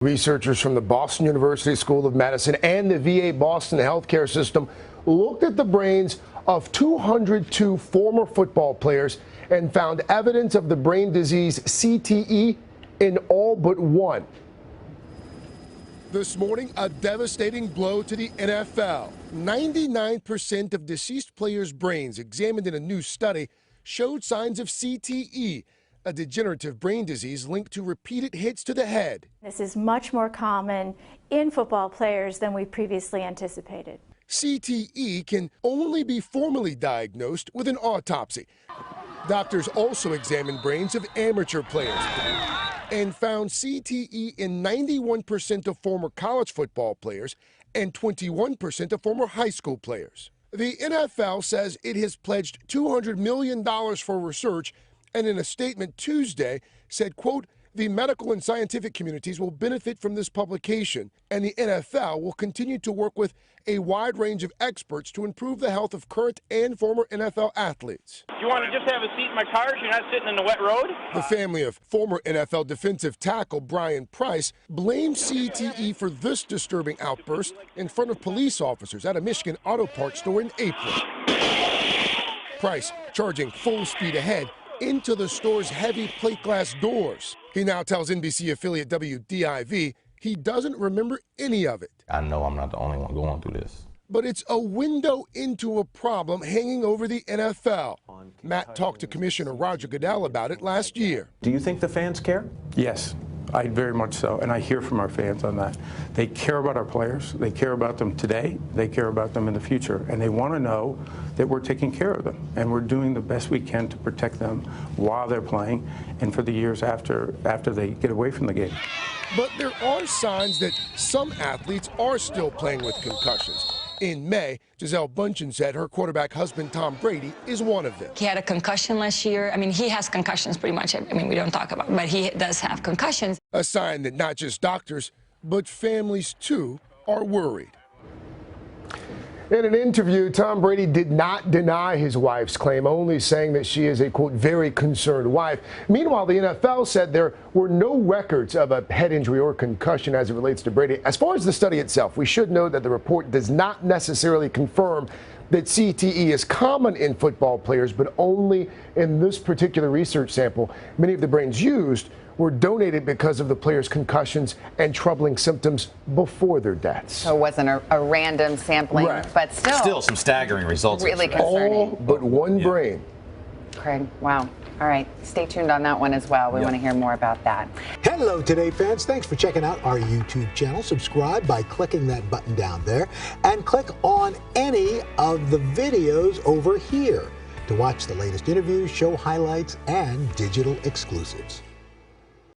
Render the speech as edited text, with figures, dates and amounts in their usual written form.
Researchers from the Boston University School of Medicine and the VA Boston healthcare system looked at the brains of 202 former football players and found evidence of the brain disease CTE in all but one. This morning, a devastating blow to the NFL. 99% of deceased players' brains examined in a new study showed signs of CTE, a degenerative brain disease linked to repeated hits to the head. This is much more common in football players than we previously anticipated. CTE can only be formally diagnosed with an autopsy. Doctors also examined brains of amateur players and found CTE in 91% of former college football players and 21% of former high school players. The NFL says it has pledged $200 million for research, and in a statement Tuesday said, quote, the medical and scientific communities will benefit from this publication, and the NFL will continue to work with a wide range of experts to improve the health of current and former NFL athletes. You want to just have a seat in my car so you're not sitting in the wet road? The family of former NFL defensive tackle Brian Price blamed CTE for this disturbing outburst in front of police officers at a Michigan auto parts store in April. Price charging full speed ahead into the store's heavy plate glass doors. He now tells NBC affiliate WDIV he doesn't remember any of it. I know I'm not the only one going through this. But it's a window into a problem hanging over the NFL. Matt talked to Commissioner Roger Goodell about it last year. Do you think the fans care? Yes, I very much so, and I hear from our fans on that. They care about our players, they care about them today, they care about them in the future, and they want to know that we're taking care of them, and we're doing the best we can to protect them while they're playing and for the years after they get away from the game. But there are signs that some athletes are still playing with concussions. In May, Gisele Bundchen said her quarterback husband, Tom Brady, is one of them. He had a concussion last year. I mean, he has concussions pretty much. I mean, we don't talk about it, but he does have concussions. A sign that not just doctors, but families, too, are worried. In an interview, Tom Brady did not deny his wife's claim, only saying that she is a, quote, very concerned wife. Meanwhile, the NFL said there were no records of a head injury or concussion as it relates to Brady. As far as the study itself, we should note that the report does not necessarily confirm that CTE is common in football players, but only in this particular research sample. Many of the brains used were donated because of the players' concussions and troubling symptoms before their deaths. So it wasn't a random sampling, right, but still some staggering results. Really concerning. All but one brain. Craig, wow. All right, stay tuned on that one as well. We want to hear more about that. Hello, Today fans. Thanks for checking out our YouTube channel. Subscribe by clicking that button down there and click on any of the videos over here to watch the latest interviews, show highlights, and digital exclusives.